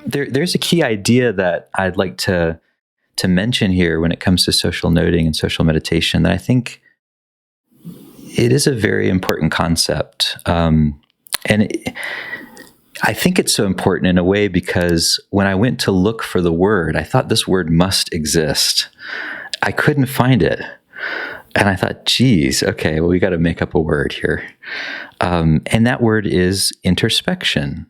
there's a key idea that I'd like to mention here when it comes to social noting and social meditation that I think it is a very important concept. I think it's so important in a way because when I went to look for the word, I thought this word must exist. I couldn't find it. And I thought, geez, okay, well, we got to make up a word here. And that word is interspection.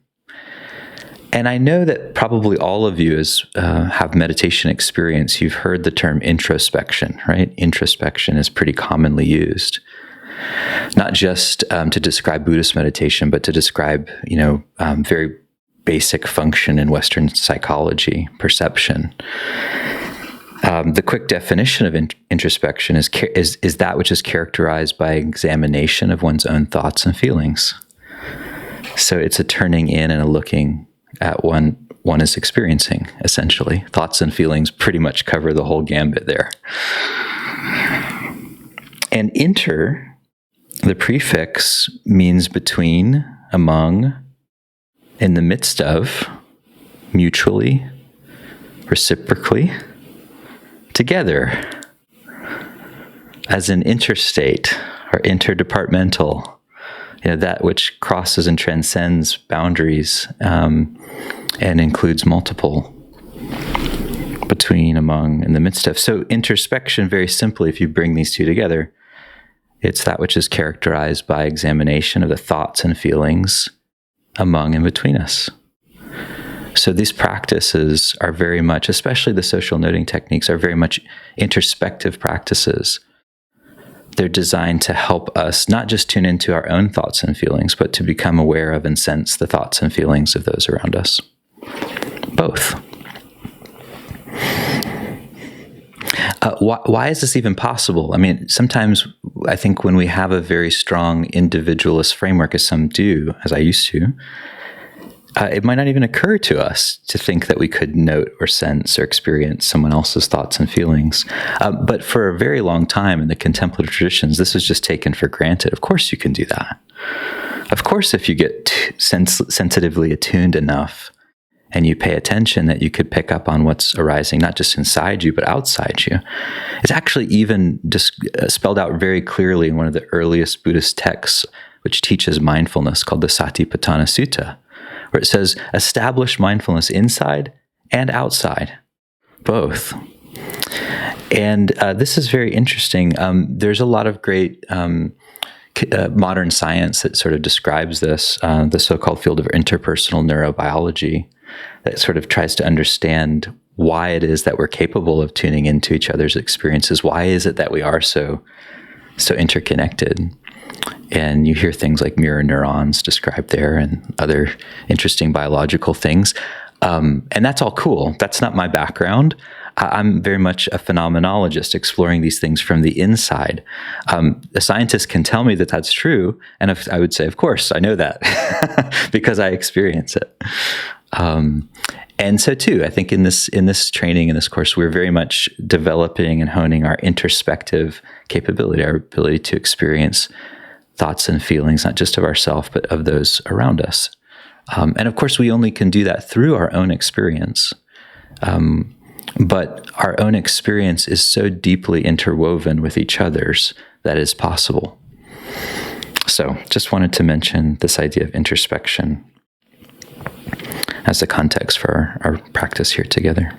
And I know that probably all of you have meditation experience. You've heard the term introspection, right? Introspection is pretty commonly used, not just to describe Buddhist meditation, but to describe, very basic function in Western psychology, perception. The quick definition of introspection is that which is characterized by examination of one's own thoughts and feelings. So it's a turning in and a looking at one is experiencing, essentially. Thoughts and feelings pretty much cover the whole gambit there. And inter, the prefix, means between, among, in the midst of, mutually, reciprocally, together, as an interstate or interdepartmental, that which crosses and transcends boundaries and includes multiple, between, among, in the midst of. So interspection, very simply, if you bring these two together, it's that which is characterized by examination of the thoughts and feelings among and between us. So these practices are very much, especially the social noting techniques, are very much introspective practices. They're designed to help us not just tune into our own thoughts and feelings, but to become aware of and sense the thoughts and feelings of those around us. Both. Why is this even possible? I mean, sometimes I think when we have a very strong individualist framework, as some do, as I used to, it might not even occur to us to think that we could note or sense or experience someone else's thoughts and feelings. But for a very long time in the contemplative traditions, this was just taken for granted. Of course you can do that. Of course, if you get sensitively attuned enough and you pay attention, that you could pick up on what's arising, not just inside you, but outside you. It's actually even spelled out very clearly in one of the earliest Buddhist texts, which teaches mindfulness, called the Satipatthana Sutta, where it says, establish mindfulness inside and outside, both. And this is very interesting. There's a lot of great modern science that sort of describes this, the so-called field of interpersonal neurobiology, that sort of tries to understand why it is that we're capable of tuning into each other's experiences. Why is it that we are so interconnected? And you hear things like mirror neurons described there and other interesting biological things. And that's all cool. That's not my background. I'm very much a phenomenologist exploring these things from the inside. A scientist can tell me that that's true. And I would say, of course, I know that because I experience it. And so too, I think in this training, in this course, we're very much developing and honing our introspective capability, our ability to experience thoughts and feelings, not just of ourselves, but of those around us. And of course, we only can do that through our own experience. But our own experience is so deeply interwoven with each other's that is possible. So just wanted to mention this idea of introspection as a context for our practice here together.